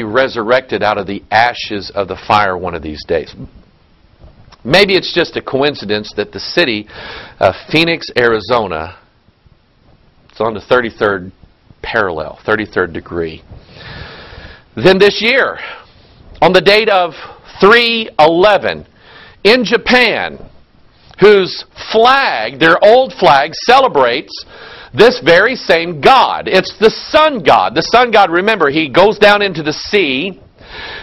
be resurrected out of the ashes of the fire one of these days. Maybe it's just a coincidence that the city of Phoenix, Arizona, it's on the 33rd parallel, 33rd degree. Then this year, on the date of 3/11, in Japan, whose flag, their old flag, celebrates this very same God. It's the sun god. The sun god, remember, he goes down into the sea,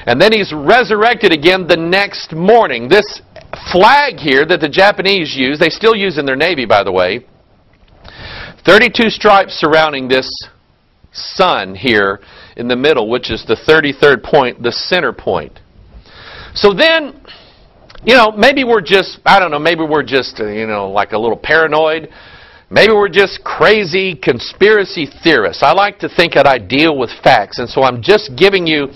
and then he's resurrected again the next morning. This flag here that the Japanese use, they still use in their Navy, by the way, 32 stripes surrounding this sun here in the middle, which is the 33rd point, the center point. So then, maybe we're just, maybe we're just, like a little paranoid. Maybe we're just crazy conspiracy theorists. I like to think that I deal with facts, and so I'm just giving you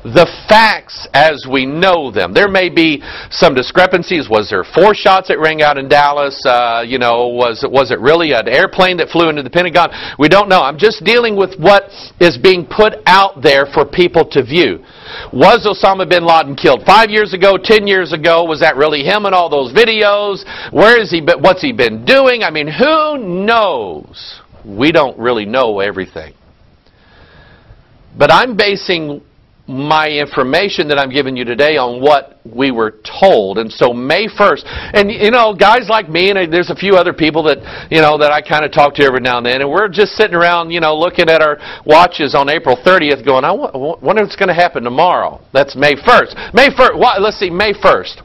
the facts as we know them. There may be some discrepancies. Was there 4 shots that rang out in Dallas? Was it really an airplane that flew into the Pentagon? We don't know. I'm just dealing with what is being put out there for people to view. Was Osama bin Laden killed 5 years ago, 10 years ago? Was that really him in all those videos? Where is he? What's he been doing? I mean, who knows? We don't really know everything. But I'm basing my information that I'm giving you today on what we were told. And so May 1st, and guys like me, and there's a few other people that, that I kind of talk to every now and then, and we're just sitting around, looking at our watches on April 30th going, I wonder what's going to happen tomorrow. That's May 1st. May 1st, let's see, May 1st.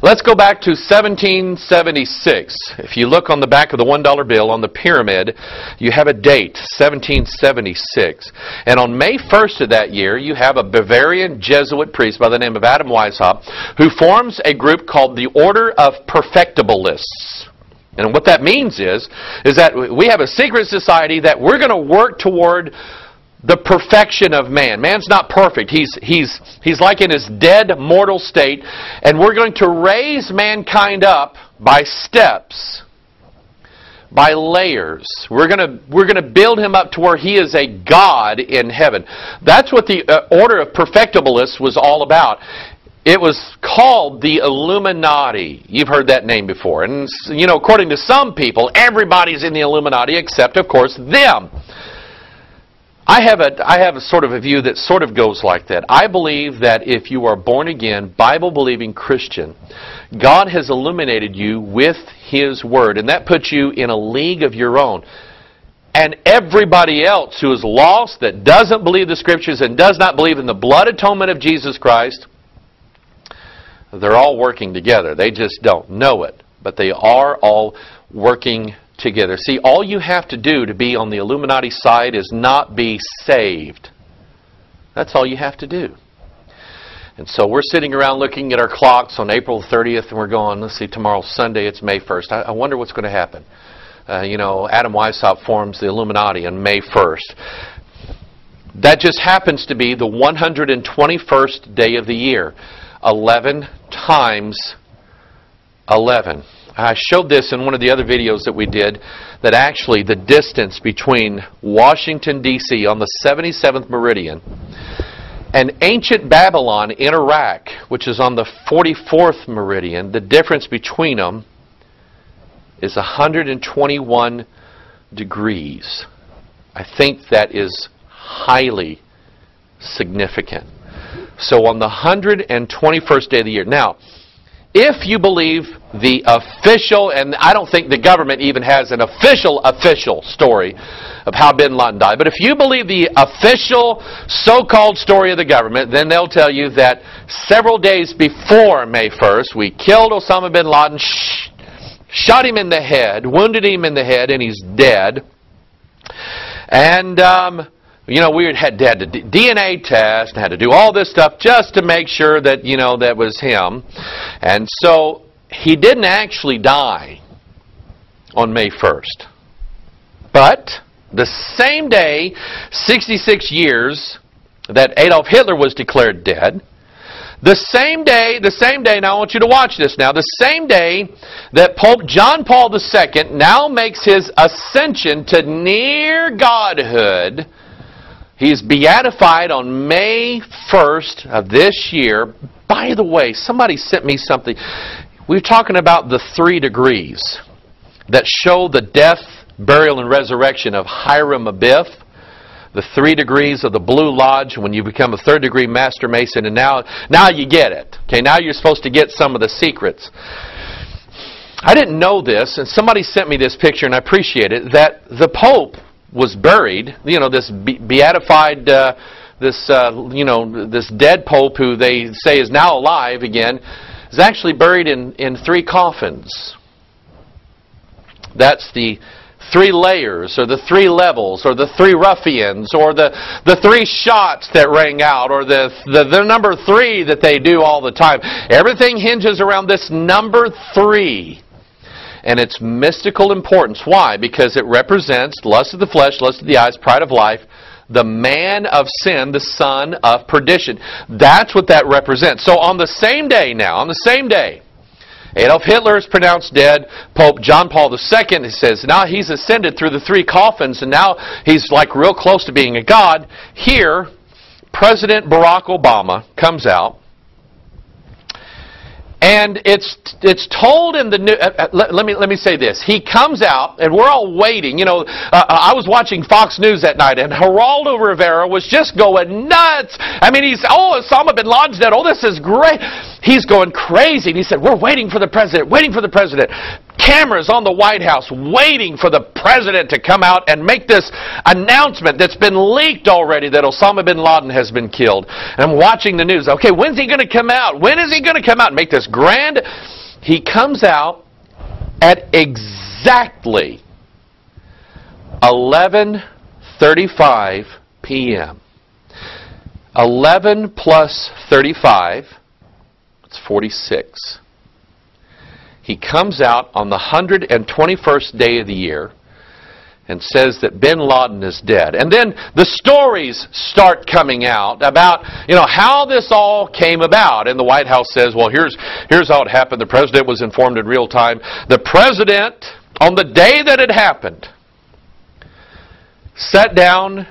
Let's go back to 1776. If you look on the back of the $1 bill on the pyramid, you have a date, 1776. And on May 1st of that year, you have a Bavarian Jesuit priest by the name of Adam Weishaupt who forms a group called the Order of Perfectibilists. And what that means is that we have a secret society that we're going to work toward the perfection of man. Man's not perfect. He's like in his dead mortal state, and we're going to raise mankind up by steps, by layers. We're going to build him up to where he is a God in heaven. That's what the Order of Perfectibilists was all about. It was called the Illuminati. You've heard that name before. And according to some people, everybody's in the Illuminati except, of course, them. I have a sort of a view that sort of goes like that. I believe that if you are born again, Bible-believing Christian, God has illuminated you with His Word, and that puts you in a league of your own. And everybody else who is lost, that doesn't believe the Scriptures and does not believe in the blood atonement of Jesus Christ, they're all working together. They just don't know it, but they are all working together. See, all you have to do to be on the Illuminati side is not be saved. That's all you have to do. And so we're sitting around looking at our clocks on April 30th, and we're going, let's see, tomorrow's Sunday, it's May 1st. I wonder what's going to happen. Adam Weishaupt forms the Illuminati on May 1st. That just happens to be the 121st day of the year. 11 times 11. I showed this in one of the other videos that we did, that actually the distance between Washington, D.C. on the 77th meridian and ancient Babylon in Iraq, which is on the 44th meridian, the difference between them is 121 degrees. I think that is highly significant. So on the 121st day of the year. Now, if you believe the official, and I don't think the government even has an official story of how bin Laden died, but if you believe the official so-called story of the government, then they'll tell you that several days before May 1st, we killed Osama bin Laden, shot him in the head, wounded him in the head, and he's dead. And we had to DNA test and had to do all this stuff just to make sure that, that was him. And so he didn't actually die on May 1st. But the same day, 66 years that Adolf Hitler was declared dead, the same day, now I want you to watch this now, the same day that Pope John Paul II now makes his ascension to near godhood, He's beatified on May 1st of this year. By the way, somebody sent me something. We were talking about the 3 degrees that show the death, burial, and resurrection of Hiram Abiff. The 3 degrees of the Blue Lodge when you become a 3rd degree Master Mason, and now you get it. Okay, now you're supposed to get some of the secrets. I didn't know this, and somebody sent me this picture, and I appreciate it, that the Pope was buried, this beatified, this dead Pope who they say is now alive again, is actually buried in 3 coffins. That's the 3 layers, or the 3 levels, or the 3 ruffians, or the 3 shots that rang out, or the number 3 that they do all the time. Everything hinges around this number 3. And its mystical importance. Why? Because it represents lust of the flesh, lust of the eyes, pride of life, the man of sin, the son of perdition. That's what that represents. So on the same day now, Adolf Hitler is pronounced dead. Pope John Paul II, he says, now he's ascended through the 3 coffins, and now he's like real close to being a god. Here, President Barack Obama comes out, and it's told in the news. Let me say this. He comes out, and we're all waiting. I was watching Fox News that night, and Geraldo Rivera was just going nuts. I mean, Osama bin Laden's dead. Oh, this is great. He's going crazy. And he said, we're waiting for the president, waiting for the president. Cameras on the White House waiting for the president to come out and make this announcement that's been leaked already that Osama bin Laden has been killed. And I'm watching the news. Okay, when's he going to come out? When is he going to come out and make this grand? He comes out at exactly 11:35 p.m. 11 plus 35, it's 46. He comes out on the 121st day of the year and says that bin Laden is dead. And then the stories start coming out about, how this all came about. And the White House says, well, here's how it happened. The president was informed in real time. The president, on the day that it happened, sat down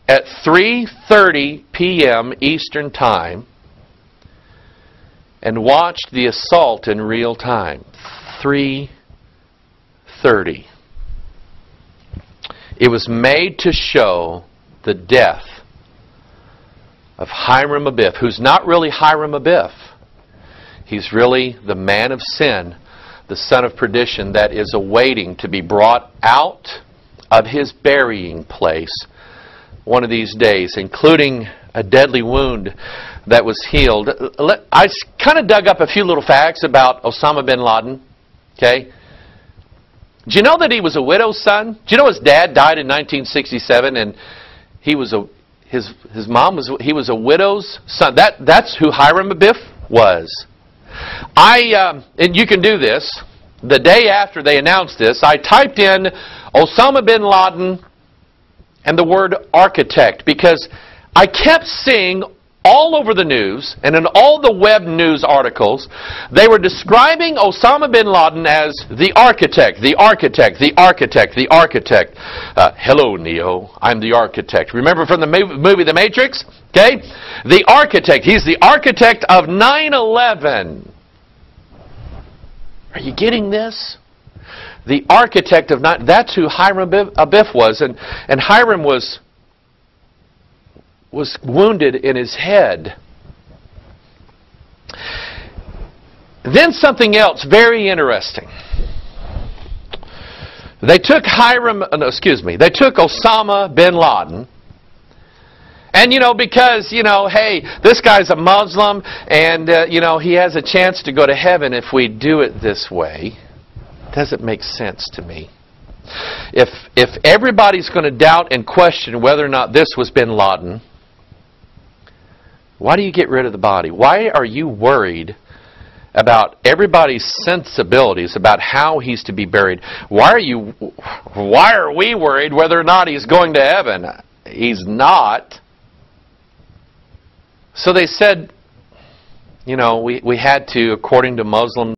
at 3:30 p.m. Eastern Time and watched the assault in real time. 3:30. It was made to show the death of Hiram Abiff, who's not really Hiram Abiff. He's really the man of sin, the son of perdition that is awaiting to be brought out of his burying place one of these days, including a deadly wound that was healed. I kind of dug up a few little facts about Osama bin Laden. Okay? Do you know that he was a widow's son? Do you know his dad died in 1967 and he was his mom was a widow's son? That's who Hiram Abiff was. And you can do this. The day after they announced this, I typed in Osama bin Laden and the word architect, because I kept seeing all over the news and in all the web news articles, they were describing Osama bin Laden as the architect, the architect, the architect, the architect. Hello, Neo, I'm the architect. Remember from the movie The Matrix? Okay? The architect. He's the architect of 9/11. Are you getting this? The architect of 9/11. That's who Hiram Abiff was. And Hiram was wounded in his head. Then something else very interesting. They took they took Osama bin Laden. And, because, hey, this guy's a Muslim and, he has a chance to go to heaven if we do it this way. Doesn't make sense to me. If everybody's going to doubt and question whether or not this was bin Laden, why do you get rid of the body? Why are you worried about everybody's sensibilities about how he's to be buried? Why are we worried whether or not he's going to heaven? He's not. So they said, we had to, according to Muslim